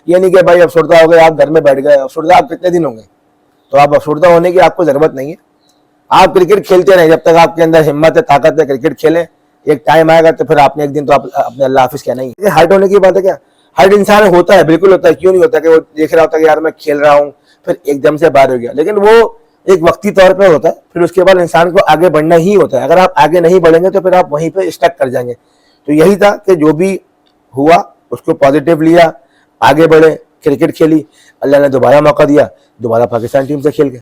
ये नहीं कि भाई अफसरदा हो गए आप घर में बैठ गए, अफसरदा आप कितने दिन होंगे, तो आप अफसरदा होने की आपको जरूरत नहीं है। आप क्रिकेट खेलते रहे, जब तक आपके अंदर हिम्मत है, ताकत है, क्रिकेट खेलें। एक टाइम आएगा तो फिर आपने एक दिन तो आप अपने अल्लाह हाफिज कहना ही है। हार्ट होने की बात है क्या, हर इंसान होता है, बिल्कुल होता है, क्यों नहीं होता कि वो देख रहा होता है कि यार मैं खेल रहा हूँ फिर एकदम से बाहर हो गया, लेकिन वो एक वक्ती तौर पे होता है, फिर उसके बाद इंसान को आगे बढ़ना ही होता है। अगर आप आगे नहीं बढ़ेंगे तो फिर आप वहीं पे स्टक कर जाएंगे। तो यही था कि जो भी हुआ उसको पॉजिटिव लिया, आगे बढ़े, क्रिकेट खेली, अल्लाह ने दोबारा मौका दिया, दोबारा पाकिस्तान टीम से खेल गए।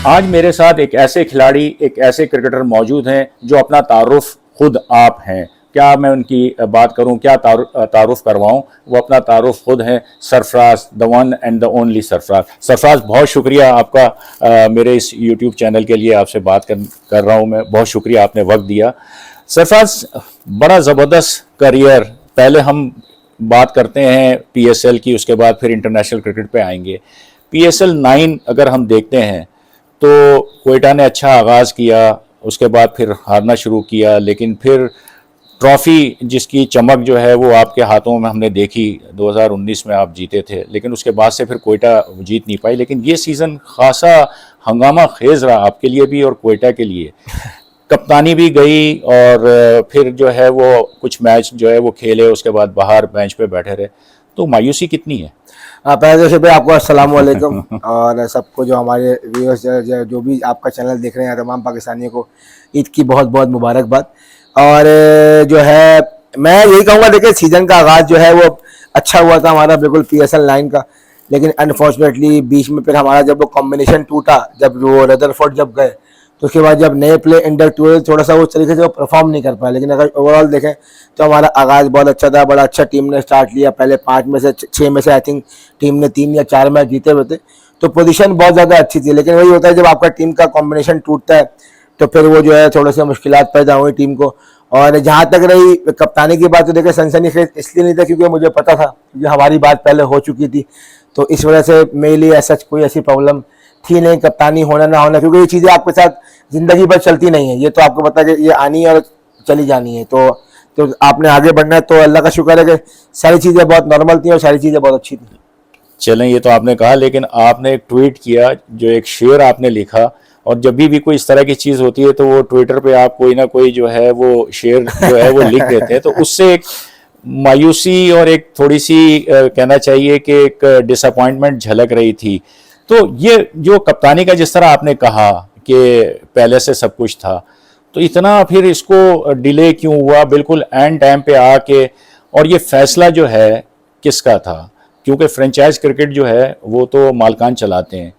आज मेरे साथ एक ऐसे खिलाड़ी, एक ऐसे क्रिकेटर मौजूद हैं जो अपना तारुफ खुद आप हैं। क्या मैं उनकी बात करूं, क्या तारुफ करवाऊं, वो अपना तारुफ खुद हैं। Sarfaraz, the one and the only Sarfaraz. Sarfaraz, बहुत शुक्रिया आपका मेरे इस यूट्यूब चैनल के लिए आपसे बात कर रहा हूं मैं। बहुत शुक्रिया, आपने वक्त दिया। सरफराज, बड़ा ज़बरदस्त करियर। पहले हम बात करते हैं PSL की, उसके बाद फिर इंटरनेशनल क्रिकेट पे आएंगे। PSL 9 अगर हम देखते हैं तो क्वेटा ने अच्छा आगाज़ किया, उसके बाद फिर हारना शुरू किया, लेकिन फिर ट्रॉफ़ी जिसकी चमक जो है वो आपके हाथों में हमने देखी। 2019 में आप जीते थे, लेकिन उसके बाद से फिर क्वेटा जीत नहीं पाई। लेकिन ये सीज़न खासा हंगामा खेज रहा आपके लिए भी और क्वेटा के लिए। कप्तानी भी गई और फिर जो है वो कुछ मैच जो है वो खेले, उसके बाद बाहर बेंच पे बैठे रहे। तो मायूसी कितनी है? पहले तो आपको अस्सलाम वालेकुम और सबको जो हमारे व्यूअर्स जो भी आपका चैनल देख रहे हैं, तमाम पाकिस्तानियों को ईद की बहुत बहुत मुबारकबाद। और जो है मैं यही कहूँगा, देखिए सीज़न का आगाज़ जो है वो अच्छा हुआ था हमारा, बिल्कुल PSL 9 का, लेकिन अनफॉर्चुनेटली बीच में फिर हमारा जब वो कॉम्बिनेशन टूटा, जब वो रदरफोर्ड जब गए, तो उसके बाद जब नए प्ले अंडर 12 थोड़ा सा उस तरीके से वो परफॉर्म नहीं कर पाया। लेकिन अगर ओवरऑल देखें तो हमारा आगाज़ बहुत अच्छा था, बड़ा अच्छा टीम ने स्टार्ट लिया। पहले 5 में से 6 में से आई थिंक टीम ने 3 या 4 मैच जीते हुए थे, तो पोजीशन बहुत ज़्यादा अच्छी थी। लेकिन वही होता है जब आपका टीम का कॉम्बिनेशन टूटता है तो फिर वो जो है थोड़ी सी मुश्किलात पैदा हुई टीम को। और जहाँ तक रही कप्तानी की बात, तो देखिए सनसनीखेज इसलिए नहीं था क्योंकि मुझे पता था कि हमारी बात पहले हो चुकी थी, तो इस वजह से मेरे लिए ऐसा कोई ऐसी प्रॉब्लम थी नहीं, कप्तानी होना ना होना, क्योंकि ये चीज़ें आपके साथ ज़िंदगी भर चलती नहीं है। ये तो आपको पता है कि ये आनी है और चली जानी है, तो आपने आगे बढ़ना है। तो अल्लाह का शुक्र है कि सारी चीज़ें बहुत नॉर्मल थी और सारी चीज़ें बहुत अच्छी थी। चलें, ये तो आपने कहा, लेकिन आपने एक ट्वीट किया, जो एक शेर आपने लिखा, और जब भी कोई इस तरह की चीज़ होती है तो वो ट्विटर पे आप कोई ना कोई जो है वो शेर जो है वो लिख देते हैं, तो उससे एक मायूसी और एक थोड़ी सी कहना चाहिए कि एक डिसअपॉइंटमेंट झलक रही थी। तो ये जो कप्तानी का जिस तरह आपने कहा कि पहले से सब कुछ था, तो इतना फिर इसको डिले क्यों हुआ बिल्कुल एंड टाइम पे आके? और ये फैसला जो है किसका था? क्योंकि फ्रेंचाइज क्रिकेट जो है वो तो मालकान चलाते हैं।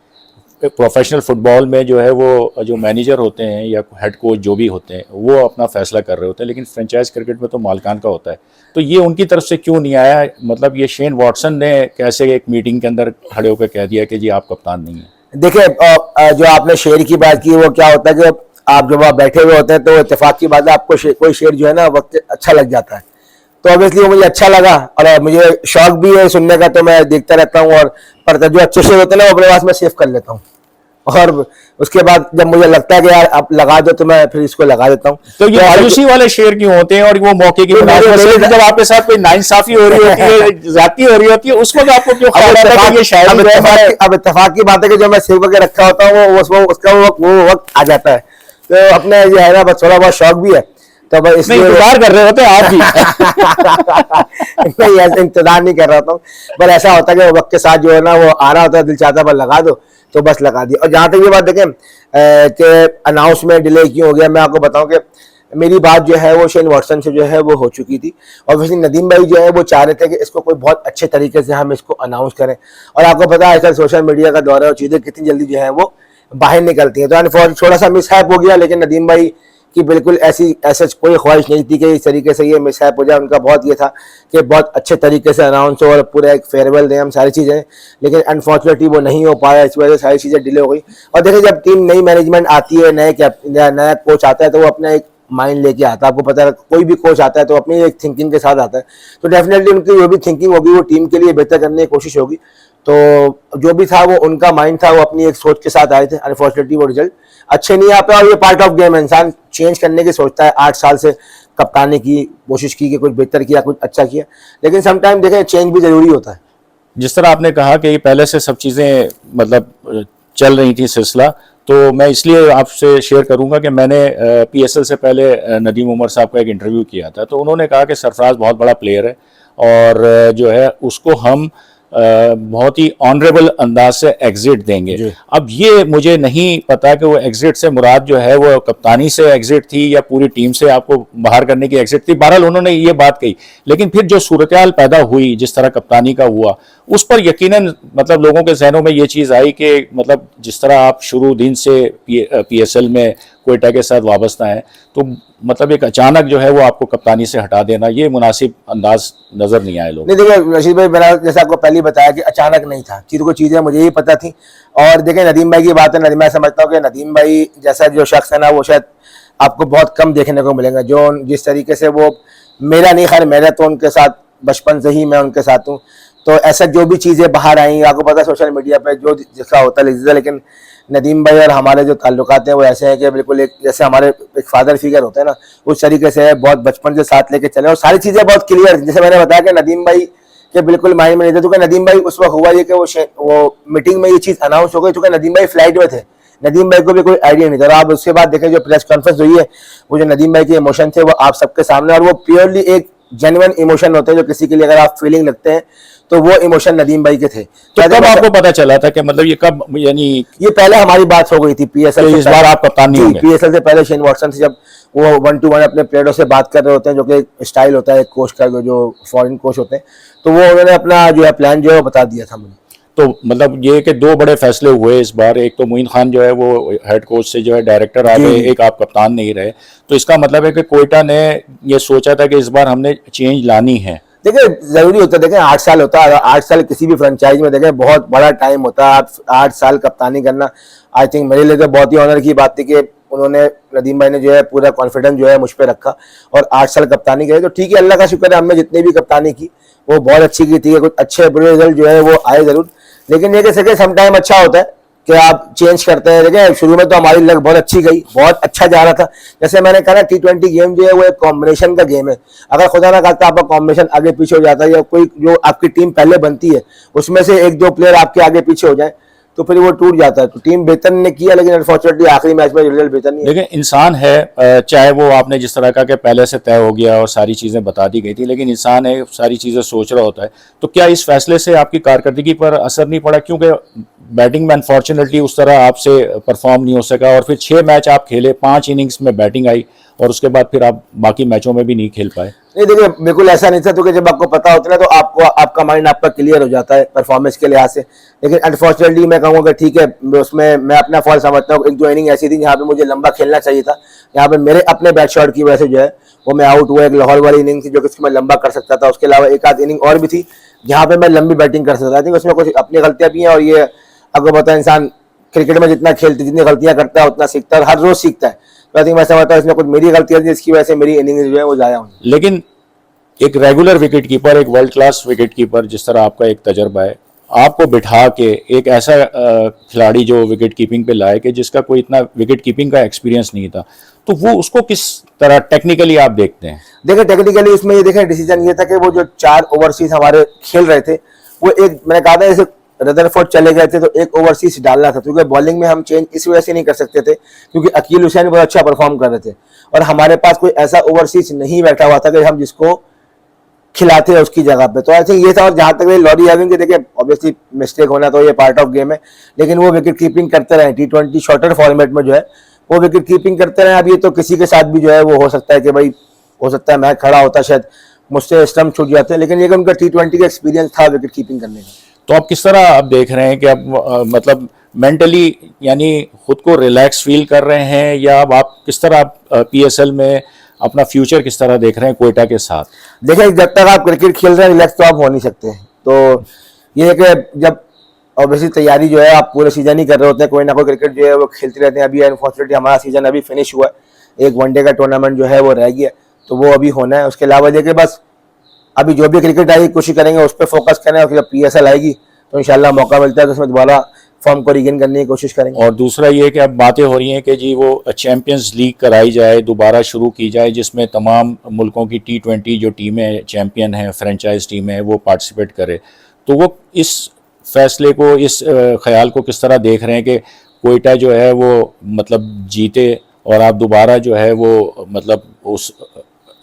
प्रोफेशनल फुटबॉल में जो है वो जो मैनेजर होते हैं या हेड कोच जो भी होते हैं वो अपना फैसला कर रहे होते हैं, लेकिन फ्रेंचाइज क्रिकेट में तो मालकान का होता है। तो ये उनकी तरफ से क्यों नहीं आया? मतलब ये शेन वॉटसन ने कैसे एक मीटिंग के अंदर खड़े होकर कह दिया कि जी आप कप्तान नहीं है? देखिए जो आपने शेर की बात की, वो क्या होता है कि आप जब आप बैठे हुए होते हैं तो इत्तेफाक की बात है, आपको कोई शेर जो है ना वक्त अच्छा लग जाता है, तो ऑब्वियसली वो मुझे अच्छा लगा और मुझे शौक भी है सुनने का, तो मैं देखता रहता हूँ। और पर जो अच्छे शेर होते हैं ना वो अपने पास में सेव कर लेता हूँ, और उसके बाद जब मुझे लगता है कि यार आप लगा दो तो मैं फिर इसको लगा देता हूँ। तो ये मायूसी वाले शेर क्यों होते हैं? और वो मौके की जब आपके साथ कोई नाइंसाफी हो रही होती है, ज्यादती हो रही होती है, उसमें आपको क्यों ख्याल आता है कि ये शायरी? अब इत्तेफाक की बात है कि जो मैं सेव करके रखा होता हूँ वो वक्त आ जाता है, तो अपने ये है ना बस थोड़ा बहुत शौक भी है, तो बस इसलिए इंतजार कर रहे होते हैं आप भी। नहीं, ऐसे इंतजार नहीं कर रहा था, पर ऐसा होता है कि वक्त के साथ जो है ना वो आ रहा होता है, दिल चाहता है पर लगा दो, तो बस लगा दिया। और जहाँ तक ये बात देखें कि अनाउंसमेंट डिले क्यों हो गया, मैं आपको बताऊं कि मेरी बात जो है वो शेन वॉटसन से जो है वो हो चुकी थी। ऑब्वियसली नदीम भाई जो है वो चाह रहे थे कि इसको कोई बहुत अच्छे तरीके से हम इसको अनाउंस करें, और आपको पता है आजकल सोशल मीडिया का दौर है और चीज़ें कितनी जल्दी जो है वो बाहर निकलती हैं। तो थोड़ा सा मिसहैप हो गया, लेकिन नदीम भाई कि बिल्कुल ऐसा कोई ख्वाहिश नहीं थी कि इस तरीके से ये मिसहैप हो जाए। उनका बहुत ये था कि बहुत अच्छे तरीके से अनाउंस हो और पूरा एक फेयरवेल दें हम, सारी चीज़ें, लेकिन अनफॉर्चुनेटली वो नहीं हो पाया, इस वजह से सारी चीज़ें डिले हो गई। और देखिए जब टीम नई मैनेजमेंट आती है, नया कोच आता है, तो वो अपना एक माइंड लेके आता है। आपको पता है कोई भी कोच आता है तो अपनी एक थिंकिंग के साथ आता है, तो डेफिनेटली उनकी जो भी थिंकिंग होगी वो टीम के लिए बेहतर करने की कोशिश होगी। तो जो भी था वो उनका माइंड था, वो अपनी एक सोच के साथ आए थे। अनफॉर्चुनेटली वो रिजल्ट अच्छे नहीं आ पाए और ये पार्ट ऑफ गेम है। इंसान चेंज करने की सोचता है, 8 साल से कप्तानी की कोशिश की कि कुछ बेहतर किया, कुछ अच्छा किया, लेकिन समटाइम देखें चेंज भी जरूरी होता है। जिस तरह आपने कहा कि पहले से सब चीज़ें मतलब चल रही थी सिलसिला, तो मैं इसलिए आपसे शेयर करूंगा कि मैंने पीएसएल से पहले नदीम उमर साहब का एक इंटरव्यू किया था, तो उन्होंने कहा कि सरफराज बहुत बड़ा प्लेयर है और जो है उसको हम बहुत ही ऑनरेबल अंदाज से एग्जिट देंगे। अब ये मुझे नहीं पता कि वो एग्जिट से मुराद जो है वो कप्तानी से एग्जिट थी या पूरी टीम से आपको बाहर करने की एग्जिट थी। बहरहाल उन्होंने ये बात कही, लेकिन फिर जो सूरत-ए-हाल पैदा हुई जिस तरह कप्तानी का हुआ, उस पर यकीनन मतलब लोगों के जहनों में ये चीज़ आई कि मतलब जिस तरह आप शुरू दिन से पीएसएल में क्वेटा के साथ वाबस्ता है, तो मतलब एक अचानक जो है वो आपको कप्तानी से हटा देना, ये मुनासिब अंदाज नजर नहीं आए लोग। नहीं देखिए रशीद भाई, मैंने जैसे आपको पहले बताया कि अचानक नहीं था, चीज़ को चीज़ें मुझे ही पता थी। और देखें नदीम भाई की बात है, नदीम मैं समझता हूँ कि नदीम भाई जैसा जो शख्स है ना, वो शायद आपको बहुत कम देखने को मिलेंगे। जो जिस तरीके से वो, मेरा नहीं खैर, मेरा तो उनके साथ बचपन से ही मैं उनके साथ हूँ, तो ऐसा जो भी चीज़ें बाहर आई, आपको पता है सोशल मीडिया पे जो जिसका होता है, लेकिन नदीम भाई और हमारे जो ताल्लुकात हैं वो ऐसे हैं कि बिल्कुल एक जैसे हमारे एक फादर फिगर होते हैं ना, उस तरीके से बहुत बचपन से साथ लेके चले और सारी चीज़ें बहुत क्लियर। जैसे मैंने बताया कि नदीम भाई के बिल्कुल माइंड में नहीं था, तो नदीम भाई उस वक्त हुआ ये कि वो मीटिंग में ये चीज़ अनाउंस हो गई, चूँकि नदीम भाई फ्लाइट में थे, नदीम भाई को भी कोई आइडिया नहीं था। और आप उसके बाद देखें जो प्रेस कॉन्फ्रेंस हुई है, वो जो नदीम भाई के इमोशन थे वो आप सबके सामने, और वो प्योरली एक जेन्युइन इमोशन होते हैं, जो किसी के लिए अगर आप फीलिंग लगते हैं तो वो इमोशन नदीम भाई के थे। तो कब आपको पता चला था कि मतलब ये कब, यानी ये पहले हमारी बात हो गई थी पीएसएल से, इस बार आप कप्तान नहीं होंगे? पीएसएल से पहले शेन वॉटसन से जब वो 1-to-1 अपने प्लेयरों से बात कर रहे होते हैं, जो कि स्टाइल होता है एक कोच का, जो फॉरेन कोच होते हैं, तो वो उन्होंने अपना जो है प्लान जो है वो बता दिया था मुझे। तो मतलब ये कि दो बड़े फैसले हुए इस बार, एक तो मोइन खान जो है वो हेड कोच से जो है डायरेक्टर आ गए, एक आप कप्तान नहीं रहे, तो इसका मतलब है कि कोयटा ने ये सोचा था कि इस बार हमने चेंज लानी है। देखिए जरूरी होता है, देखें 8 साल होता है, 8 साल किसी भी फ्रेंचाइज में देखें बहुत बड़ा टाइम होता है। आप 8 साल कप्तानी करना, आई थिंक मेरे लिए तो बहुत ही ऑनर की बात थी कि उन्होंने, नदीम भाई ने जो है पूरा कॉन्फिडेंस जो है मुझ पर रखा और 8 साल कप्तानी करे। तो ठीक है, अल्लाह का शुक्र है, हमने जितनी भी कप्तानी की वो बहुत अच्छी की थी, कुछ अच्छे बुरे रिजल्ट जो है वो आए जरूर, लेकिन ये कह सके समटाइम अच्छा होता है कि आप चेंज करते हैं। देखिए शुरू में तो हमारी लग बहुत अच्छी गई, बहुत अच्छा जा रहा था। जैसे मैंने कहा ना, T20 गेम जो है वो एक कॉम्बिनेशन का गेम है। अगर खुदा ना खास्ता आपका कॉम्बिनेशन आगे पीछे हो जाता है, या कोई जो आपकी टीम पहले बनती है उसमें से 1-2 प्लेयर आपके आगे पीछे हो जाए, तो फिर वो टूट जाता है। तो टीम बेहतर ने किया, लेकिन अनफॉर्चुनेटली आखिरी मैच में रिजल्ट बेहतर नहीं है। लेकिन इंसान है, चाहे वो आपने जिस तरह का कि पहले से तय हो गया और सारी चीज़ें बता दी गई थी, लेकिन इंसान है, सारी चीज़ें सोच रहा होता है। तो क्या इस फैसले से आपकी कारकर्दगी पर असर नहीं पड़ा? क्योंकि बैटिंग में अनफॉर्चुनेटली उस तरह आपसे परफॉर्म नहीं हो सका, और फिर 6 मैच आप खेले, 5 इनिंग्स में बैटिंग आई, और उसके बाद फिर आप बाकी मैचों में भी नहीं खेल पाए। नहीं देखिए बिल्कुल ऐसा नहीं था, क्योंकि जब आपको पता होता है ना, तो आपको आपका माइंड आपका क्लियर हो जाता है परफॉर्मेंस के लिहाज से। लेकिन अनफॉर्चुनेटली मैं कहूँगा ठीक है, उसमें मैं अपना फॉल्ट समझता हूँ। 1-2 इनिंग ऐसी थी जहाँ पे मुझे लंबा खेलना चाहिए था, यहाँ पे मेरे अपने बैट शॉट की वजह से जो है वो मैं आउट हुआ। एक लाहौर वाली इनिंग थी जो कि मैं लंबा कर सकता था, उसके अलावा एक आध इनिंग और भी थी जहाँ पे मैं लंबी बैटिंग कर सकता था। उसमें कुछ अपनी गलतियाँ भी हैं, और ये आपको पता है इंसान क्रिकेट में जितना खेलते, जितनी गलतियाँ करता है उतना सीखता है, और हर रोज सीखता है। तो आई थिंक मैं समझता हूँ इसमें कुछ मेरी गलतियाँ थी, जिसकी वजह से मेरी इनिंग जो है वो जाया हुई। लेकिन एक रेगुलर विकेट कीपर, एक वर्ल्ड क्लास विकेट कीपर, जिस तरह आपका एक तजर्बा है, आपको बिठा के एक ऐसा खिलाड़ी जो विकेट कीपिंग पे लाए कि जिसका कोई इतना विकेट कीपिंग का एक्सपीरियंस नहीं था, तो वो उसको किस तरह टेक्निकली आप देखते हैं? देखिए टेक्निकली उसमें ये देखें डिसीजन ये था कि वो जो 4 ओवरसीज हमारे खेल रहे थे, वो एक, मैंने कहा था जैसे रदरफोर्ड चले गए थे तो एक ओवरसीज डालना था, क्योंकि बॉलिंग में हम चेंज इस वजह से नहीं कर सकते थे क्योंकि अकील हुसैन बहुत अच्छा परफॉर्म कर रहे थे, और हमारे पास कोई ऐसा ओवरसीज नहीं बैठा हुआ था कि हम जिसको खिलाते हैं उसकी जगह पे। तो आई थिंक ये था। और जहां तक लॉरी हैविंग के, देखिए ऑब्वियसली मिस्टेक होना तो ये पार्ट ऑफ गेम है, लेकिन वो विकेट कीपिंग करते रहे T20 शॉर्टर फॉर्मेट में जो है वो विकेट कीपिंग करते रहे। अब ये तो किसी के साथ भी जो है वो हो सकता है कि भाई, हो सकता है मैं खड़ा होता शायद मुझसे स्टंप छूट जाते हैं, लेकिन ये उनका T20 का एक्सपीरियंस था विकेट कीपिंग करने का। तो आप किस तरह आप देख रहे हैं कि आप मतलब मेंटली यानी खुद को रिलैक्स फील कर रहे हैं, या अब आप किस तरह आप पीएसएल में अपना फ्यूचर किस तरह देख रहे हैं कोयटा के साथ? देखिए जब तक आप क्रिकेट खेल रहे हैं रिलैक्स तो आप हो नहीं सकते। तो ये है कि जब ऑब्वियसली तैयारी जो है आप पूरे सीजन ही कर रहे होते हैं, कोई ना कोई क्रिकेट जो है वो खेलते रहते हैं। अभी अनफॉर्चुनेटली हमारा सीजन अभी फिनिश हुआ है, एक वनडे का टूर्नामेंट जो है वो रह गया, तो वो अभी होना है। उसके अलावा देखिए बस अभी जो भी क्रिकेट आएगी कोशिश करेंगे उस पर फोकस करें, और जब PSL आएगी तो इंशाल्लाह मौका मिलता है तो उसमें दोबारा फॉर्म को रिगेन करने की कोशिश करेंगे। और दूसरा ये कि अब बातें हो रही हैं कि जी वो चैंपियंस लीग कराई जाए, दोबारा शुरू की जाए, जिसमें तमाम मुल्कों की T20 जो टीमें चैंपियन हैं, फ्रेंचाइज टीमें हैं, वो पार्टिसिपेट करे। तो वो इस फैसले को, इस ख्याल को किस तरह देख रहे हैं कि कोयटा जो है वो मतलब जीते और आप दोबारा जो है वो मतलब उस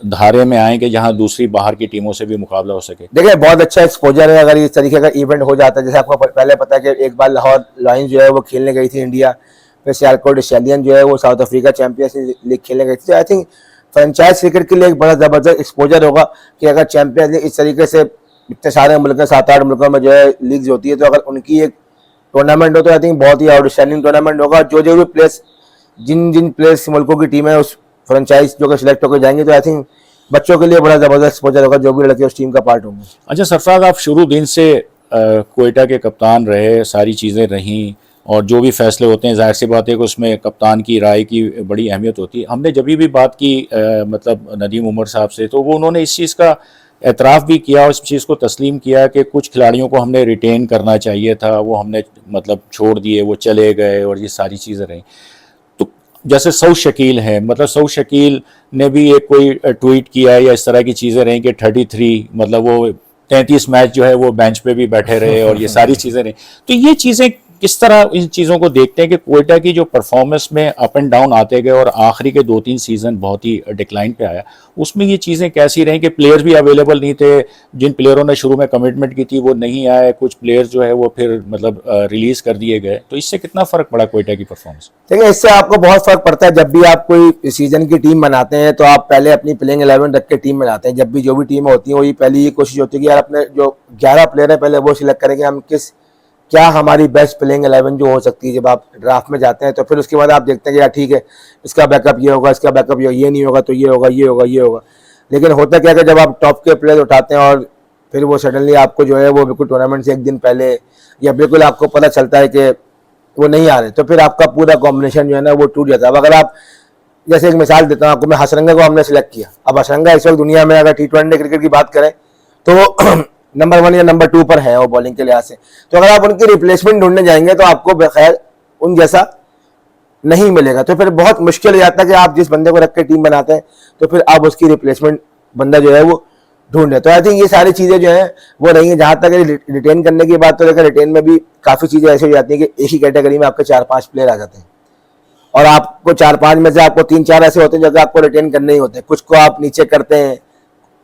धारे में आए कि जहां दूसरी बाहर की टीमों से भी मुकाबला हो सके? देखिए बहुत अच्छा एक्सपोजर है अगर इस तरीके का इवेंट हो जाता है। जैसे आपको पहले पता है कि एक बार लाहौर लायंस जो है वो खेलने गई थी इंडिया, फिर सियालकोट स्टैलियन जो है वो साउथ अफ्रीका चैंपियंस लीग खेलने गई थी। आई थिंक फ्रेंचाइज क्रिकेट के लिए एक बड़ा जबरदस्त एक्सपोजर होगा कि अगर चैंपियंस लीग इस तरीके से इतने सारे मुल्क 7-8 मुल्कों में जो है लीग्स होती है, तो अगर उनकी एक टूर्नामेंट हो तो आई थिंक बहुत ही आउटस्टैंडिंग टूर्नामेंट होगा। जो जो भी प्लेयर्स जिन प्लेयर्स मुल्कों की टीम है उस फ्रेंचाइज जो सिलेक्ट होकर जाएंगे, तो आई थिंक बच्चों के लिए बड़ा जबरदस्त एक्सपोजर होगा जो भी लड़के उस टीम का पार्ट होंगे। अच्छा सरफराज, आप शुरू दिन से कोयटा के कप्तान रहे, सारी चीज़ें रहीं, और जो भी फैसले होते हैं जाहिर सी बात है कि उसमें कप्तान की राय की बड़ी अहमियत होती है। हमने जब भी बात की मतलब नदीम उमर साहब से, तो वो उन्होंने इस चीज़ का एतराफ़ भी किया और इस चीज़ को तस्लीम किया कि कुछ खिलाड़ियों को हमने रिटेन करना चाहिए था, वो हमने मतलब छोड़ दिए, वो चले गए, और ये सारी चीज़ें रहीं। तो जैसे सऊद शकील है, मतलब सऊद शकील ने भी एक कोई ट्वीट किया या इस तरह की चीज़ें रहीं कि 33 मतलब वो 33 मैच जो है वो बेंच पे भी बैठे रहे, और ये सारी चीज़ें रहीं। तो ये चीज़ें किस तरह इन चीज़ों को देखते हैं कि कोयटा की जो परफॉर्मेंस में अप एंड डाउन आते गए और आखिरी के 2-3 सीज़न बहुत ही डिक्लाइन पे आया, उसमें ये चीज़ें कैसी रहीं कि प्लेयर्स भी अवेलेबल नहीं थे, जिन प्लेयरों ने शुरू में कमिटमेंट की थी वो नहीं आए, कुछ प्लेयर्स जो है वो फिर मतलब रिलीज़ कर दिए गए, तो इससे कितना फ़र्क पड़ा कोयटा की परफॉर्मेंस? देखिए इससे आपको बहुत फर्क पड़ता है। जब भी आप कोई सीजन की टीम बनाते हैं तो आप पहले अपनी प्लेइंग 11 रख के टीम बनाते हैं। जब भी जो भी टीम होती है वही पहली ये कोशिश होती है कि यार अपने जो 11 प्लेयर है पहले वो सिलेक्ट करेंगे, हम क्या हमारी बेस्ट प्लेइंग 11 जो हो सकती है। जब आप ड्राफ्ट में जाते हैं तो फिर उसके बाद आप देखते हैं कि यार ठीक है इसका बैकअप ये होगा, इसका बैकअप ये नहीं होगा तो ये होगा, ये होगा, ये होगा। लेकिन होता क्या है जब आप टॉप के प्लेयर उठाते हैं और फिर वो सडनली आपको जो है वो बिल्कुल टूर्नामेंट से एक दिन पहले या बिल्कुल आपको पता चलता है कि वो नहीं आ रहे, तो फिर आपका पूरा कॉम्बिनेशन जो है ना वो टूट जाता है। अब अगर आप जैसे एक मिसाल देता हूँ आपको, मैं हसरंगा को हमने सिलेक्ट किया। अब हसरंगा इस वक्त दुनिया में अगर T20 क्रिकेट की बात करें तो नंबर 1 या नंबर 2 पर है वो बॉलिंग के लिहाज से। तो अगर आप उनकी रिप्लेसमेंट ढूंढने जाएंगे तो आपको बखैर उन जैसा नहीं मिलेगा, तो फिर बहुत मुश्किल हो जाता है कि आप जिस बंदे को रख के टीम बनाते हैं तो फिर आप उसकी रिप्लेसमेंट बंदा जो है वो ढूंढे। तो आई थिंक ये सारी चीज़ें जो हैं वो रही हैं। जहाँ तक रिटेन करने की बात तो लेकर रिटेन में भी काफ़ी चीज़ें ऐसी हो जाती हैं कि एक ही कैटेगरी में आपके 4-5 प्लेयर आ जाते हैं और आपको 4-5 में से आपको 3-4 ऐसे होते हैं जो आपको रिटेन करने ही होते हैं। कुछ को आप नीचे करते हैं,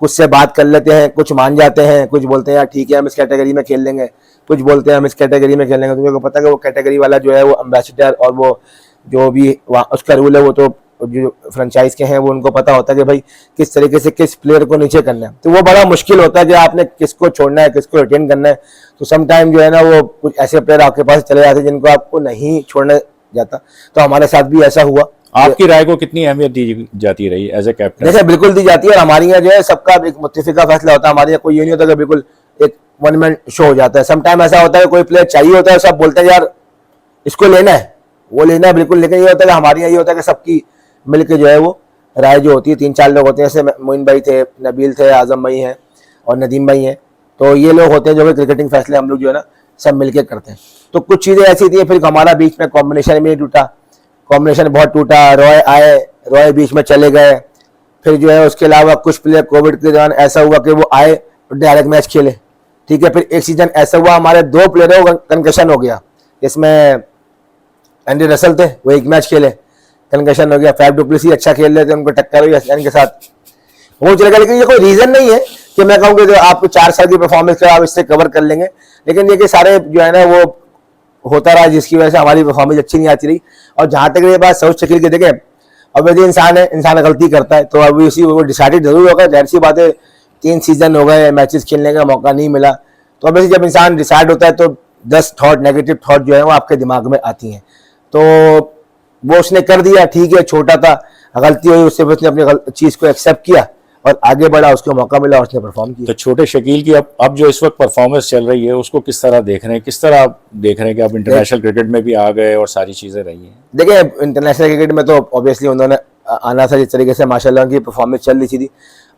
कुछ से बात कर लेते हैं, कुछ मान जाते हैं, कुछ बोलते हैं यार ठीक है हम इस कैटेगरी में खेल लेंगे, कुछ बोलते हैं हम इस कैटेगरी में खेल लेंगे। तो मेरे को पता है कि वो कैटेगरी वाला जो है वो एम्बेसडर और वो जो भी उसका रूल है वो तो जो फ्रेंचाइज के हैं वो उनको पता होता है कि भाई किस तरीके से किस प्लेयर को नीचे करना है। तो वो बड़ा मुश्किल होता है कि आपने किसको छोड़ना है, किसको रिटेन करना है। तो सम टाइम जो है ना वो कुछ ऐसे प्लेयर आपके पास चले जाते हैं जिनको आपको नहीं छोड़ना जाता। तो हमारे साथ भी ऐसा हुआ। आपकी राय को कितनी अहमियत दी जाती रही एज ए कैप्टन? देखिए बिल्कुल दी जाती है, और हमारे यहाँ जो है सबका एक मुत्तफिका फैसला होता है। हमारे यहाँ कोई ये नहीं होता कि बिल्कुल एक वन मैन शो हो जाता है। सम टाइम ऐसा होता है कोई प्लेयर चाहिए होता है, सब बोलते हैं यार इसको लेना है, वो लेना है बिल्कुल। लेकिन ये होता है कि हमारे यहाँ ये होता है कि सबकी मिलकर जो है वो राय जो होती है, 3-4 लोग होते हैं, जैसे मोइन भाई थे, नबील थे, आजम भाई हैं और नदीम भाई हैं। तो ये लोग होते हैं जो भी क्रिकेटिंग फैसले हम लोग जो है ना सब मिलकर करते हैं। तो कुछ चीज़ें ऐसी थी, फिर हमारा बीच में कॉम्बिनेशन में टूटा, कॉम्बिनेशन बहुत टूटा। रॉय आए, रॉय बीच में चले गए। फिर जो है उसके अलावा कुछ प्लेयर कोविड के दौरान ऐसा हुआ कि वो आए डायरेक्ट मैच खेले, ठीक है। फिर एक सीजन ऐसा हुआ हमारे 2 प्लेयरों को कंकशन हो गया, इसमें एंडी रसल थे, वो एक मैच खेले, कंकशन हो गया। फैफ डु प्लेसिस अच्छा खेल रहे थे, उनको टक्कर हुई हसन के साथ, वो चले गए। लेकिन ये कोई रीजन नहीं है कि मैं कहूँगी जो आपको 4 साल की परफॉर्मेंस आप इससे कवर कर लेंगे। लेकिन ये कि सारे जो है ना वो होता रहा जिसकी वजह से हमारी परफॉर्मेंस अच्छी नहीं आती रही। और जहाँ तक ये बात सऊद शकील की, देखें अब यदि इंसान है, इंसान गलती करता है तो अब इसी वो डिसाइडेड जरूर होगा। जाहिर सी बात है 3 सीजन हो गए, मैचेस खेलने का मौका नहीं मिला, तो अब जब इंसान डिसाइड होता है तो 10 थॉट नेगेटिव थॉट जो है वो आपके दिमाग में आती हैं। तो वो उसने कर दिया, ठीक है, छोटा था, गलती हुई, उससे उसने अपनी चीज़ को एक्सेप्ट किया और आगे बढ़ा, उसको मौका मिला और उसने परफॉर्म किया। तो छोटे शकील की अब जो इस वक्त परफॉर्मेंस चल रही है उसको किस तरह देख रहे हैं, किस तरह आप देख रहे हैं कि आप इंटरनेशनल क्रिकेट में भी आ गए और सारी चीज़ें रही हैं? देखिए, इंटरनेशनल क्रिकेट में तो ऑब्वियसली उन्होंने आना था, जिस तरीके से माशाल्लाह उनकी परफॉर्मेंस चल रही थी,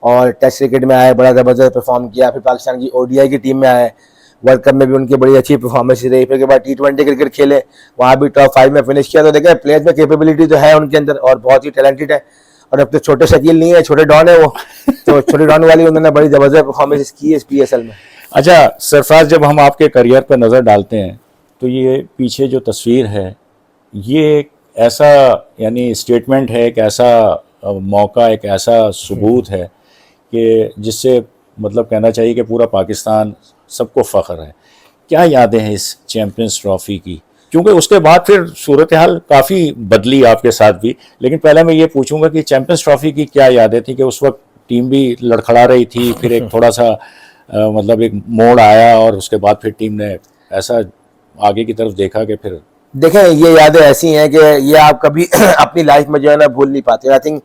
और टेस्ट क्रिकेट में आए, बड़ा ज़बरदस्त परफॉर्म किया, फिर पाकिस्तान की ओडीआई की टीम में आए, वर्ल्ड कप में भी उनकी बड़ी अच्छी परफॉर्मेंस रही, फिर के बाद T20 क्रिकेट खेले, वहाँ भी टॉप 5 में फिनिश किया। तो देखिए, प्लेयर्स में कैपेबिलिटी तो है उनके अंदर और बहुत ही टैलेंटेड है, और अब तो छोटे शकील नहीं है, छोटे डॉन है वो। तो छोटे डॉन वाली उन्होंने बड़ी ज़बरदस्त परफॉर्मेंस की है इस PSL में। अच्छा सरफराज, जब हम आपके करियर पर नज़र डालते हैं तो ये पीछे जो तस्वीर है ये एक ऐसा यानी स्टेटमेंट है, एक ऐसा मौका, एक ऐसा सबूत है कि जिससे मतलब कहना चाहिए कि पूरा पाकिस्तान सबको फ़ख्र है। क्या यादें हैं इस चैम्पियंस ट्रॉफ़ी की? क्योंकि उसके बाद फिर सूरत हाल काफ़ी बदली आपके साथ भी, लेकिन पहले मैं ये पूछूंगा कि चैम्पियंस ट्रॉफ़ी की क्या यादें थी कि उस वक्त टीम भी लड़खड़ा रही थी, फिर एक थोड़ा सा मतलब एक मोड़ आया और उसके बाद फिर टीम ने ऐसा आगे की तरफ देखा कि फिर देखें, ये यादें ऐसी हैं कि ये आप कभी अपनी लाइफ में जो है ना भूल नहीं पाते। आई थिंक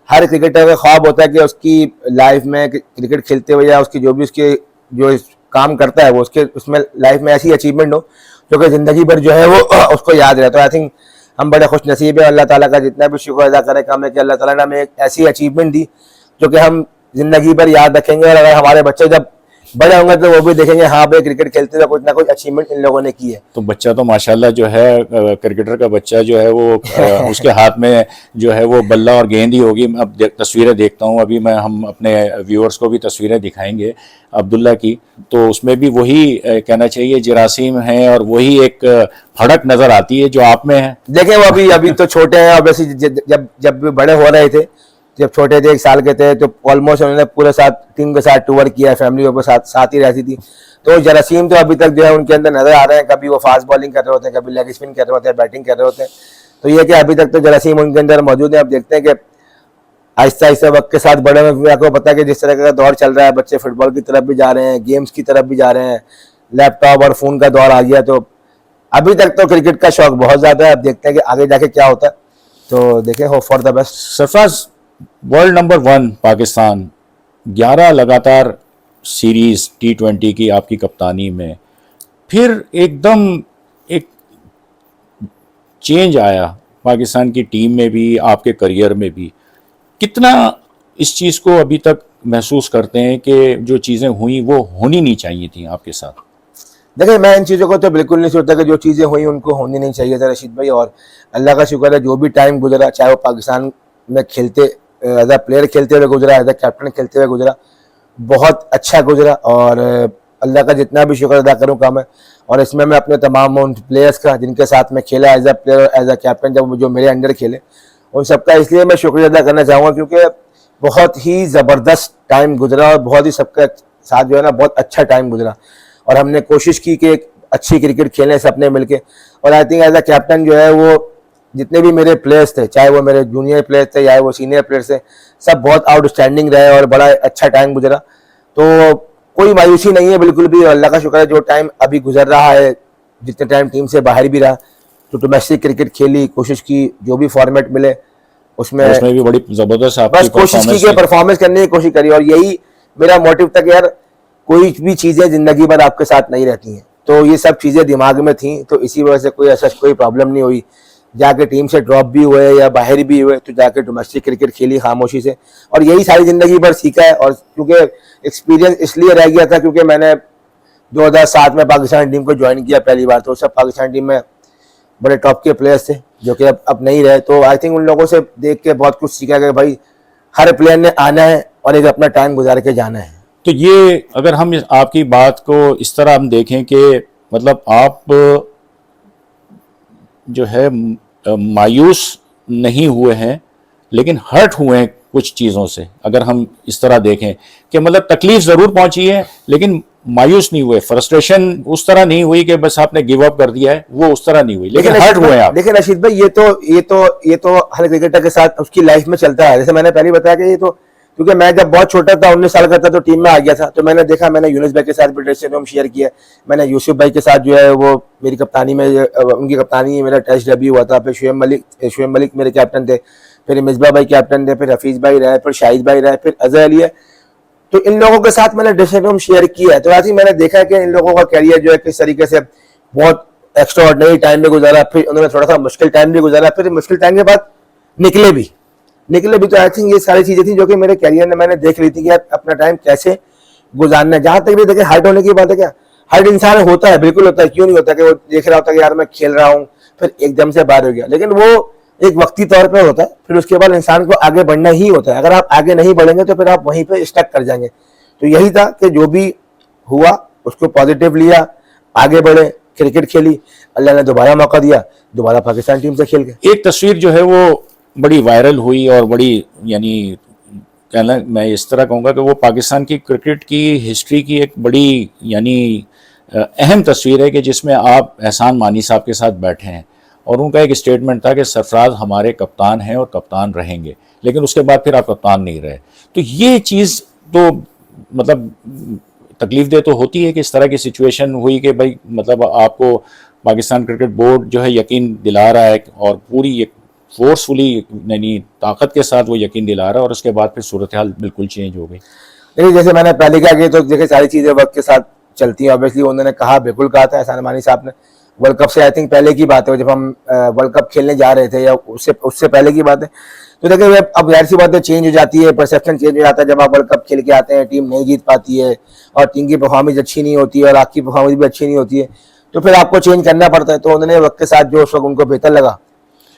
हर क्रिकेटर का ख्वाब होता है कि उसकी लाइफ में क्रिकेट खेलते हुए या उसकी जो भी उसके जो काम करता है वो उसके उसमें लाइफ में ऐसी अचीवमेंट हो जो कि ज़िंदगी भर जो है वो उसको याद रहे। तो आई थिंक हम बड़े खुश नसीब है, अल्लाह ताला का जितना भी शुक्र अदा करें कम है कि अल्लाह ताला ने हमें एक ऐसी अचीवमेंट दी जो कि हम ज़िंदगी भर याद रखेंगे, और अगर हमारे बच्चे जब बड़े होंगे तो वो भी देखेंगे हाँ भाई क्रिकेट खेलते हुए कुछ ना कुछ अचीवमेंट इन लोगों ने की है। तो बच्चा तो माशाल्लाह जो है क्रिकेटर का बच्चा जो है वो उसके हाथ में जो है वो बल्ला और गेंद ही होगी। अब तस्वीरें देखता हूँ, अभी हम अपने व्यूअर्स को भी तस्वीरें दिखाएंगे अब्दुल्ला की, तो उसमें भी वही कहना चाहिए जरासीम है और वही एक फड़क नज़र आती है जो आप में है। देखें, वो अभी तो छोटे हैं, ऑब्वियसली जब बड़े हो रहे थे, जब छोटे थे 1 साल के थे, तो ऑलमोस्ट उन्होंने पूरे साथ टीम के साथ टूर किया, फैमिली के साथ ही रहती थी। तो जरासीम तो अभी तक जो है उनके अंदर नजर आ रहे हैं, कभी वो फास्ट बॉलिंग कर रहे होते हैं, कभी लेग स्पिन कर रहे होते हैं, बैटिंग कर रहे होते हैं। तो ये कि अभी तक तो जरासीम उनके अंदर मौजूद है। अब देखते हैं कि आहिस्ता आहिस्ता वक्त के साथ बड़े में आपको पता है कि जिस तरह का दौर चल रहा है, बच्चे फुटबॉल की तरफ भी जा रहे हैं, गेम्स की तरफ भी जा रहे हैं, लैपटॉप और फोन का दौर आ गया। तो अभी तक तो क्रिकेट का शौक बहुत ज्यादा है, अब देखते हैं कि आगे जाके क्या होता है। तो देखें, hope for the best. Sarfaraz, world number 1 Pakistan, 11 लगातार सीरीज T20 की आपकी कप्तानी में, फिर एकदम एक चेंज आया पाकिस्तान की टीम में भी, आपके करियर में भी। कितना इस चीज़ को अभी तक महसूस करते हैं कि जो चीज़ें हुई वो होनी नहीं चाहिए थी आपके साथ? देखिए, मैं इन चीज़ों को तो बिल्कुल नहीं सोचता कि जो चीज़ें हुई उनको होनी नहीं चाहिए था रशीद भाई, और अल्लाह का शुक्र है जो भी टाइम गुजरा, चाहे वो पाकिस्तान में खेलते एज अ प्लेयर खेलते हुए गुजरा, एज अ कैप्टन खेलते हुए गुजरा, बहुत अच्छा गुजरा, और अल्लाह का जितना भी शुक्र अदा करूँ कम है। और इसमें मैं अपने तमाम उन प्लेयर्स का जिनके साथ मैं खेला as a player, as a captain, जब जो मेरे अंडर खेले, उन सबका इसलिए मैं शुक्रिया अदा करना चाहूँगा क्योंकि बहुत ही ज़बरदस्त टाइम गुजरा और बहुत ही सबके साथ जो है ना बहुत अच्छा टाइम गुजरा, और हमने कोशिश की कि एक अच्छी क्रिकेट खेलें सबने मिलके। और I think as a captain जो है वो जितने भी मेरे प्लेयर्स थे, चाहे वो मेरे जूनियर प्लेयर्स थे या वो सीनियर प्लेयर्स थे, सब बहुत आउटस्टैंडिंग रहे और बड़ा अच्छा टाइम गुजरा। तो कोई मायूसी नहीं है बिल्कुल भी, अल्लाह का शुक्र है जो टाइम अभी गुजर रहा है, जितने टाइम टीम से बाहर भी रहा, तो डोमेस्टिक क्रिकेट खेली, कोशिश की जो भी फॉर्मेट मिले उसमें भी बड़ी जबरदस्त बस कोशिश की कि परफॉर्मेंस करने की कोशिश करी। और यही मेरा मोटिव था कि यार कोई भी चीज़ें ज़िंदगी भर आपके साथ नहीं रहती हैं, तो ये सब चीज़ें दिमाग में थी, तो इसी वजह से कोई ऐसा कोई प्रॉब्लम नहीं हुई। जाके टीम से ड्रॉप भी हुए या बाहर भी हुए तो जाके डोमेस्टिक क्रिकेट खेली खामोशी से, और यही सारी ज़िंदगी भर सीखा है। और क्योंकि एक्सपीरियंस इसलिए रह गया था क्योंकि मैंने 2007 में पाकिस्तान टीम को ज्वाइन किया पहली बार, तो सब पाकिस्तान टीम में बड़े टॉप के प्लेयर्स थे जो कि अब नहीं रहे। तो आई थिंक उन लोगों से देख के बहुत कुछ सीखा कि भाई हर प्लेयर ने आना है और एक अपना टाइम गुजार के जाना है। तो ये अगर हम आपकी बात को इस तरह हम देखें कि मतलब आप जो है मायूस नहीं हुए हैं लेकिन हर्ट हुए हैं कुछ चीज़ों से, अगर हम इस तरह देखें कि मतलब तकलीफ ज़रूर पहुंची है लेकिन मायूस नहीं हुए, फ्रस्ट्रेशन उस तरह नहीं हुई कि बस आपने गिव अप कर दिया है, वो उस तरह नहीं हुई, लेकिन हर्ट हुए आप। देखिए रशीद भाई, ये तो हर क्रिकेटर के साथ उसकी लाइफ में चलता है। जैसे मैंने पहले बताया कि ये तो क्योंकि मैं जब बहुत छोटा था 19 साल का था तो टीम में आ गया था, तो मैंने देखा, मैंने यूनुस भाई के साथ भी ड्रेसिंग रूम शेयर किया, मैंने यूसुफ भाई के साथ जो है वो मेरी कप्तानी में उनकी कप्तानी मेरा टेस्ट डेब्यू हुआ था, फिर शुएब मलिक मेरे कैप्टन थे, फिर मिसबा भाई कैप्टन थे, फिर हफीज भाई रहे, फिर शाहिद भाई रहे, फिर अजहर अली है। तो इन लोगों के साथ मैंने ड्रेसिंग रूम शेयर किया है, तो ऐसे ही मैंने देखा है कि इन लोगों का कैरियर जो है किस तरीके से बहुत एक्स्ट्रा ऑर्डिनरी टाइम में गुजारा, फिर उन्होंने थोड़ा सा मुश्किल टाइम भी गुजारा, फिर मुश्किल टाइम के बाद निकले भी। तो आई थिंक ये सारी चीजें थी जो कि मेरे कैरियर में मैंने देख ली थी कि यार अपना टाइम कैसे गुजारना है। जहां तक भी देखे हार्ट होने की बात है, क्या हर इंसान होता है, बिल्कुल होता है, क्यों नहीं होता कि वो देख रहा होता है कि यार मैं खेल रहा हूँ फिर एकदम से बाहर हो गया, लेकिन वो एक वक्ती तौर पे होता है, फिर उसके बाद इंसान को आगे बढ़ना ही होता है। अगर आप आगे नहीं बढ़ेंगे तो फिर आप वहीं पे स्टक कर जाएंगे। तो यही था कि जो भी हुआ उसको पॉजिटिव लिया, आगे बढ़े, क्रिकेट खेली, अल्लाह ने दोबारा मौका दिया, दोबारा पाकिस्तान टीम से खेल गए। एक तस्वीर जो है वो बड़ी वायरल हुई और बड़ी यानी कहना मैं इस तरह कहूँगा कि वो पाकिस्तान की क्रिकेट की हिस्ट्री की एक बड़ी यानी अहम तस्वीर है कि जिसमें आप एहसान मानी साहब के साथ बैठे हैं और उनका एक स्टेटमेंट था कि सरफराज हमारे कप्तान हैं और कप्तान रहेंगे, लेकिन उसके बाद फिर आप कप्तान नहीं रहे। तो ये चीज़ तो मतलब तकलीफ दे तो होती है कि इस तरह की सिचुएशन हुई कि भाई मतलब आपको पाकिस्तान क्रिकेट बोर्ड जो है यकीन दिला रहा है और पूरी एक फोर्सफुली यानी ताकत के साथ वो यकीन दिला रहा है और उसके बाद फिर सूरत हाल बिल्कुल चेंज हो गई। लेकिन जैसे मैंने पहले कहा कि तो देखिए सारी चीजें वक्त के साथ चलती हैं। ऑब्वियसली उन्होंने कहा, बिल्कुल कहा था एहसान मानी साहब ने, वर्ल्ड कप से आई थिंक पहले की बात है, जब हम वर्ल्ड कप खेलने जा रहे थे या उससे पहले की बात है। तो देखिए अब जाहिर सी बात है चेंज हो जाती है, परसेप्शन चेंज हो जाता है। जब आप वर्ल्ड कप खेल के आते हैं, टीम नहीं जीत पाती है और टीम की परफॉर्मेंस अच्छी नहीं होती है और आपकी परफॉर्मेंस भी अच्छी नहीं होती है, तो फिर आपको चेंज करना पड़ता है। तो उन्होंने वक्त के साथ जो उस वक्त उनको बेहतर लगा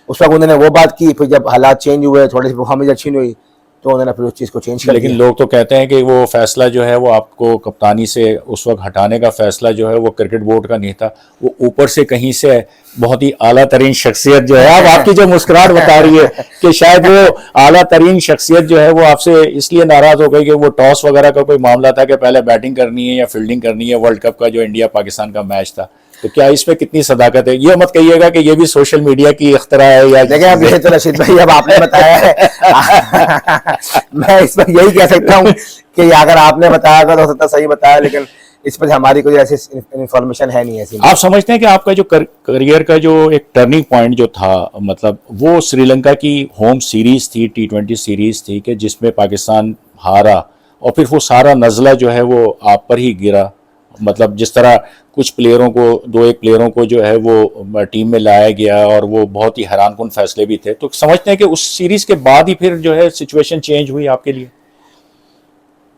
उस वक्त उन्होंने वो बात की। फिर जब हालात चेंज हुए, थोड़ी सी परफॉर्मेंस अच्छी नहीं हुई, तो उन्होंने फिर उस चीज़ को चेंज कर लेकिन दिया। लोग तो कहते हैं कि वो फैसला जो है वो आपको कप्तानी से उस वक्त हटाने का फैसला जो है वो क्रिकेट बोर्ड का नहीं था, वो ऊपर से कहीं से बहुत ही आला तरीन शख्सियत जो है, अब आपकी जो मुस्कुराहट बता रही है कि शायद वो आला तरीन शख्सियत जो है वो आपसे इसलिए नाराज हो गई कि वो टॉस वगैरह का कोई मामला था कि पहले बैटिंग करनी है या फील्डिंग करनी है, वर्ल्ड कप का जो इंडिया पाकिस्तान का मैच था। तो क्या इसमें कितनी सदाकत है? ये मत कहिएगा कि ये भी सोशल मीडिया की इख्तरा है या देखिए अब ये तो रशीद भाई अब आपने बताया है मैं इस पर यही कह सकता हूँ कि अगर आपने बताया था तो सकता सही बताया, लेकिन इस पर हमारी कोई ऐसी इंफॉर्मेशन है नहीं ऐसी। आप समझते हैं कि आपका जो करियर का जो एक टर्निंग पॉइंट जो था मतलब वो श्रीलंका की होम सीरीज थी, T20 सीरीज थी कि जिसमें पाकिस्तान हारा और फिर वो सारा नज़ला जो है वो आप पर ही गिरा। मतलब जिस तरह कुछ प्लेयरों को, दो एक प्लेयरों को जो है वो टीम में लाया गया और वो बहुत ही हैरानकुन फैसले भी थे। तो समझते हैं कि उस सीरीज के बाद ही फिर जो है सिचुएशन चेंज हुई आपके लिए?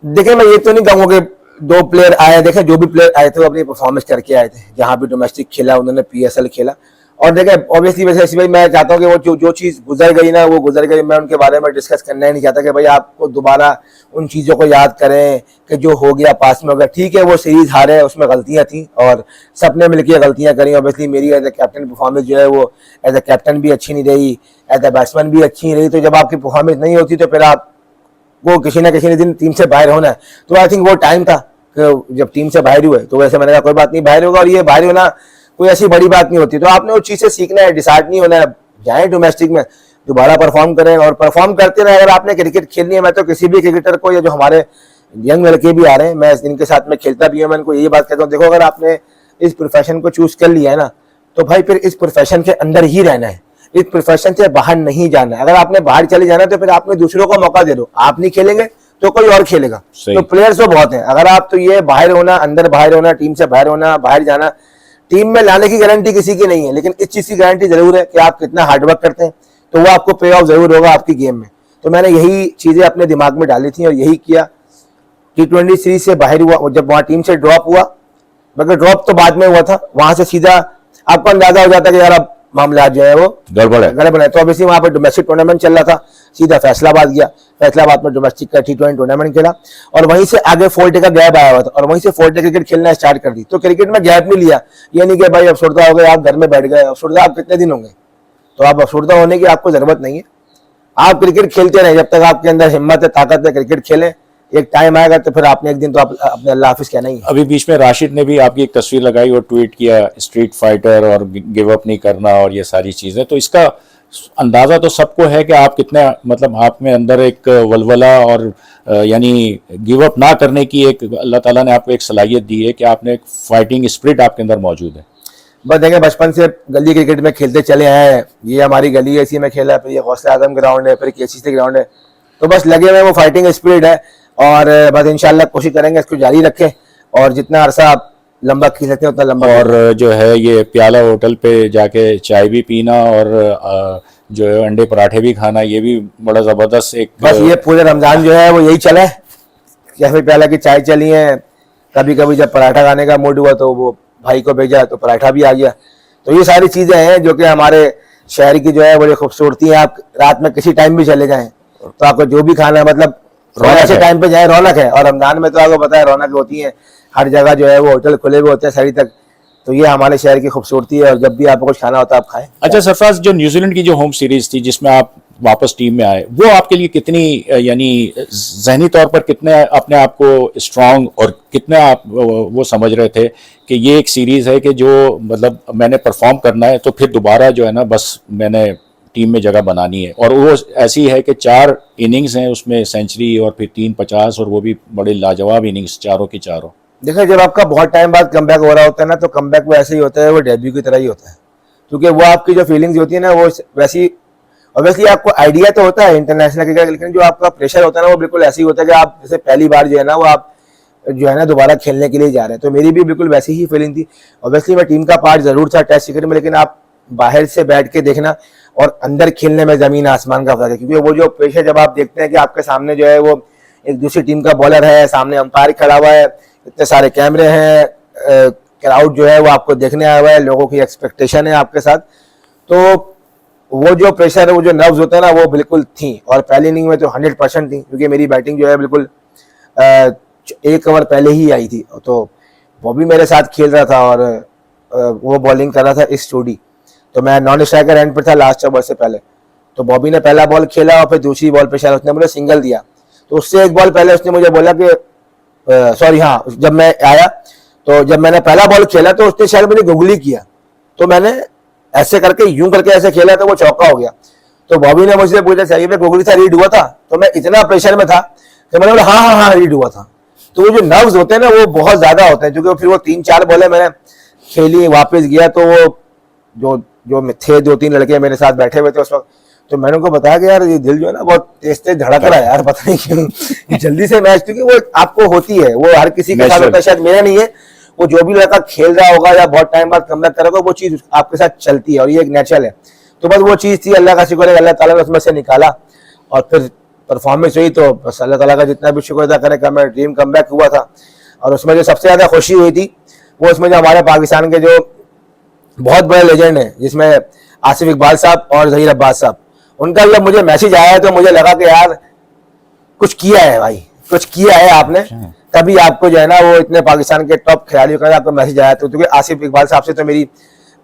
देखिए मैं ये तो नहीं कहूँगा कि दो प्लेयर आए, देखे जो भी प्लेयर आए थे वो अपनी परफॉर्मेंस करके आए थे। जहां भी डोमेस्टिक खेला उन्होंने PSL खेला। और देखे ऑब्वियसली वैसे भाई मैं चाहता हूँ कि वो जो चीज़ गुजर गई ना वो गुजर गई, मैं उनके बारे में डिस्कस करना ही नहीं चाहता कि भाई आपको दोबारा उन चीज़ों को याद करें कि जो हो गया पास में हो गया। ठीक है वो सीरीज हारे, उसमें गलतियाँ थी और सबने मिलकर गलतियाँ करी। ऑब्वियसली मेरी एज ए कैप्टन परफॉर्मेंस जो है वो एज ए कैप्टन भी अच्छी नहीं रही, एज ए बैट्समैन भी अच्छी नहीं रही। तो जब आपकी परफॉर्मेंस नहीं होती तो फिर आप वो किसी ना किसी दिन टीम से बाहर होना है। तो आई थिंक वो टाइम था कि जब टीम से बाहर हुए, तो वैसे मैंने कहा कोई बात नहीं बाहर होगा, और ये बाहर होना कोई ऐसी बड़ी बात नहीं होती। तो आपने उस चीज़ से सीखना है, डिसाइड नहीं होना है, जाए डोमेस्टिक में दोबारा परफॉर्म करें और परफॉर्म करते रहे। अगर आपने क्रिकेट खेलनी है, मैं तो किसी भी क्रिकेटर को, या जो हमारे यंग लड़के भी आ रहे हैं, मैं इनके साथ में खेलता भी हूँ, मैं इनको यही बात कहता हूँ, देखो अगर आपने इस प्रोफेशन को चूज कर लिया है ना, तो भाई फिर इस प्रोफेशन के अंदर ही रहना है, इस प्रोफेशन से बाहर नहीं जाना है। अगर आपने बाहर चले जाना है तो फिर आपने दूसरों को मौका दे दो, आप नहीं खेलेंगे तो कोई और खेलेगा। तो प्लेयर्स तो बहुत हैं, अगर आप तो ये बाहर होना, अंदर बाहर होना, टीम से बाहर होना, बाहर जाना, टीम में लाने की गारंटी किसी की नहीं है, लेकिन इस चीज की गारंटी जरूर है कि आप कितना हार्डवर्क करते हैं, तो वो आपको पे ऑफ जरूर होगा आपकी गेम में। तो मैंने यही चीजें अपने दिमाग में डाली थी और यही किया। T20 सीरीज से बाहर हुआ, जब वहां टीम से ड्रॉप हुआ, मगर ड्रॉप तो बाद में हुआ था, वहां से सीधा आपको अंदाजा हो जाता कि यार अब मामला जो है वो गड़बड़ है। तो ऑब्वियसली वहां पर डोमेस्टिक टूर्नामेंट चल रहा था, सीधा फैसलाबाद गया, फैसलाबाद में डोमेस्टिक का T20 टूर्नामेंट खेला और वहीं से आगे 4 डे का गैप आया हुआ था और वहीं से 4 डे क्रिकेट खेलना स्टार्ट कर दी। तो क्रिकेट में गैप नहीं लिया, ये नहीं कि भाई अफसरदा हो गए आप घर में बैठ गए, अफसरदा आप कितने दिन होंगे, तो आप अफसरदा होने की आपको जरूरत नहीं है। आप क्रिकेट खेलते रहे, जब तक आपके अंदर हिम्मत है, ताकत है, क्रिकेट खेलें। एक टाइम आएगा तो फिर आपने एक दिन तो आप अपने अल्लाह हाफिज कहना ही। अभी बीच में राशिद ने भी आपकी एक तस्वीर लगाई और ट्वीट किया स्ट्रीट फाइटर और गिव अप नहीं करना और ये सारी चीज़ें, तो इसका अंदाज़ा तो सबको है कि आप कितने मतलब आप में अंदर एक वलवला और यानी गिव अप ना करने की एक अल्लाह ताला ने आपको एक सलाहियत दी है कि आपने एक फाइटिंग स्पिरिट आपके अंदर मौजूद है। बस देखें बचपन से गली क्रिकेट में खेलते चले आए हैं, ये हमारी गली है, इसी में खेला, फिर ये गौसे आजम ग्राउंड है, फिर केसीसी ग्राउंड है, तो बस लगे हुए वो फाइटिंग स्पिरिट है। और बस इंशाल्लाह कोशिश करेंगे इसको जारी रखें और जितना अरसा आप लंबा खींच सकते हैं उतना लंबा। और जो है ये प्याला होटल पे जाके चाय भी पीना और जो है अंडे पराठे भी खाना, ये भी बड़ा ज़बरदस्त एक बस ये पूरे रमजान जो है वो यही चला है, कैफे प्याला की चाय चली है, कभी कभी जब पराठा खाने का मूड हुआ तो वो भाई को भेजा तो पराठा भी आ गया। तो ये सारी चीजें हैं जो कि हमारे शहर की जो है बड़ी खूबसूरती है। आप रात में किसी टाइम भी चले जाएं तो आपको जो भी खाना है, मतलब ऐसे टाइम पे जाए रौनक है। और रमजान में तो आपको पता है रौनक होती है, हर जगह जो है वो होटल खुले हुए होते हैं शहरी तक। तो ये हमारे शहर की खूबसूरती है और जब भी आपको कुछ खाना होता है आप खाएं। अच्छा सरफराज, जो न्यूजीलैंड की जो होम सीरीज थी जिसमें आप वापस टीम में आए, वो आपके लिए कितनी यानी जहनी तौर पर कितने अपने आप को स्ट्रांग और कितने आप वो समझ रहे थे कि ये एक सीरीज है कि जो मतलब मैंने परफॉर्म करना है तो फिर दोबारा जो है ना बस मैंने टीम में जगह बनानी है। और वो ऐसी है कि 4 इनिंग्स हैं उसमें, सेंचुरी और फिर 3 50 और वो भी बड़े लाजवाब इनिंग्स चारों की चारों। देखिए जब आपका बहुत टाइम बाद कमबैक हो रहा होता है ना, तो कमबैक वो ऐसे ही होता है, वो डेब्यू की तरह ही होता है, क्योंकि वो आपकी जो फीलिंग्स होती है ना वो वैसी, ऑब्वियसली आपको आइडिया तो होता है इंटरनेशनल क्रिकेट, लेकिन जो आपका प्रेशर होता है ना वो बिल्कुल ऐसे ही होता है कि आप जैसे पहली बार जो है ना वो आप जो है ना दोबारा खेलने के लिए जा रहे हैं। तो मेरी भी बिल्कुल वैसी ही फीलिंग थी। ऑब्वियसली मैं टीम का पार्ट जरूर था टेस्ट क्रिकेट में, लेकिन आप बाहर से बैठ के देखना और अंदर खेलने में जमीन आसमान का फर्क है। क्योंकि वो जो प्रेशर जब आप देखते हैं कि आपके सामने जो है वो एक दूसरी टीम का बॉलर है, सामने अंपायर खड़ा हुआ है, इतने सारे कैमरे हैं, क्राउड जो है वो आपको देखने आया हुआ है, लोगों की एक्सपेक्टेशन है आपके साथ, तो वो जो प्रेशर है, वो जो नर्व्स होते हैं ना वो बिल्कुल थी। और पहली इनिंग में तो 100% थी, क्योंकि मेरी बैटिंग जो है बिल्कुल 1 ओवर पहले ही आई थी। तो वो भी मेरे साथ खेल रहा था और वो बॉलिंग कर रहा था इस स्टूडी, तो मैं नॉन स्ट्राइकर एंड पर था लास्ट ओवर से पहले। तो बॉबी ने पहला बॉल खेला और फिर दूसरी बॉल पे शायद उसने मुझे सिंगल दिया, तो उससे 1 बॉल पहले उसने मुझे बोला कि सॉरी हाँ, जब मैं आया तो जब मैंने पहला बॉल खेला तो उसने शायद मुझे गुगली किया, तो मैंने ऐसे करके यूं करके ऐसे खेला तो वो चौका हो गया। तो बॉबी ने मुझसे पूछा सही में गुगली था, रीड हुआ था? तो मैं इतना प्रेशर में था कि मैंने बोला हाँ हाँ हाँ रीड हुआ था। तो वो जो नर्व्स होते हैं ना वो बहुत ज्यादा होते हैं, क्योंकि फिर वो 3-4 बॉलें मैंने खेली, वापस गया तो वो जो थे 2-3 लड़के मेरे साथ बैठे हुए थे उस वक्त, तो मैंने उनको बताया कि यार ये दिल जो है ना बहुत तेज तेज धड़क रहा है यार, पता नहीं क्यों जल्दी से मैच, क्योंकि वो आपको होती है, वो हर किसी के साथ होता है, शायद मेरा नहीं है, वो जो भी लड़का खेल रहा होगा या बहुत टाइम बाद कमबैक करेगा वो चीज आपके साथ चलती है और ये एक नेचुरल है। तो बस वो चीज थी, अल्लाह का शुक्र है, अल्लाह ताला ने उसमें से निकाला और फिर परफॉर्मेंस हुई। तो बस अल्लाह ताला का जितना भी शुक्र अदा करें कि मेरा ड्रीम कमबैक हुआ था। और उसमें जो सबसे ज्यादा खुशी हुई थी वो उसमें जो हमारे पाकिस्तान के जो बहुत बड़े लेजेंड है, जिसमें आसिफ इकबाल साहब और जहीर अब्बास साहब, उनका जब मुझे मैसेज आया तो मुझे लगा कि यार कुछ किया है भाई, कुछ किया है आपने, तभी आपको जो है ना वो इतने पाकिस्तान के टॉप खिलाड़ियों का आपको मैसेज आया। तो क्योंकि आसिफ इकबाल साहब से तो मेरी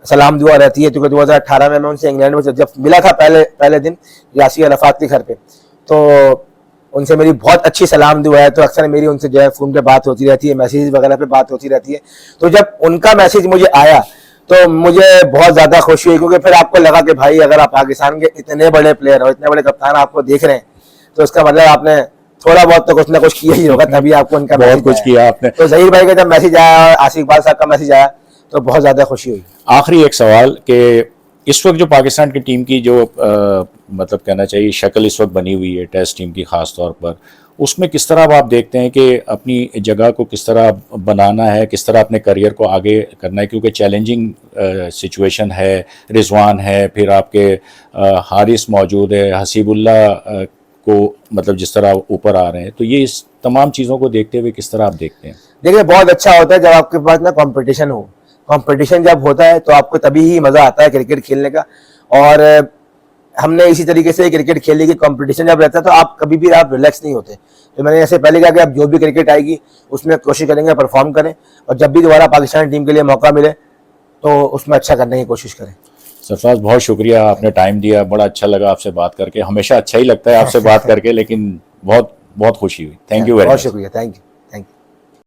सलाम दुआ रहती है, क्योंकि 2018 में मैं उनसे इंग्लैंड में जब मिला था पहले दिन यासिर अरफात के घर पे, तो उनसे मेरी बहुत अच्छी सलाम दुआ है। तो अक्सर मेरी उनसे जो है फोन पे बात होती रहती है, मैसेज वगैरह पे बात होती रहती है। तो जब उनका मैसेज मुझे आया तो मुझे बहुत ज्यादा खुशी हुई, क्योंकि फिर आपको लगा कि भाई अगर आप पाकिस्तान के इतने बड़े प्लेयर और इतने बड़े कप्तान आपको देख रहे हैं तो इसका मतलब आपने थोड़ा बहुत तो कुछ ना कुछ किया ही होगा, तभी आपको उनका बहुत कुछ किया आपने। तो जहीर भाई का जब मैसेज आया, आसिफ इकबाल साहब का मैसेज आया, तो बहुत ज्यादा खुशी हुई। आखिरी एक सवाल कि इस वक्त जो पाकिस्तान की टीम की जो मतलब कहना चाहिए शक्ल इस वक्त बनी हुई है टेस्ट टीम की खास तौर पर, उसमें किस तरह आप देखते हैं कि अपनी जगह को किस तरह बनाना है, किस तरह अपने करियर को आगे करना है, क्योंकि चैलेंजिंग सिचुएशन है, रिजवान है, फिर आपके हारिस मौजूद है, हसीबुल्ला को मतलब जिस तरह ऊपर आ रहे हैं, तो ये इस तमाम चीज़ों को देखते हुए किस तरह आप देखते हैं? देखिए बहुत अच्छा होता है जब आपके पास ना कंपटीशन हो, कंपटीशन जब होता है तो आपको तभी ही मजा आता है क्रिकेट खेलने का। और हमने इसी तरीके से क्रिकेट खेलने की, कंपटीशन जब रहता है तो आप कभी भी आप रिलैक्स नहीं होते। तो मैंने ऐसे पहले कहा कि आप जो भी क्रिकेट आएगी उसमें कोशिश करेंगे परफॉर्म करें, और जब भी दोबारा पाकिस्तान टीम के लिए मौका मिले तो उसमें अच्छा करने की कोशिश करें। सरफराज बहुत शुक्रिया, आपने टाइम दिया, बड़ा अच्छा लगा आपसे बात करके। हमेशा अच्छा ही लगता है आपसे बात करके, लेकिन बहुत बहुत खुशी हुई। Thank you very much. बहुत शुक्रिया, थैंक यू।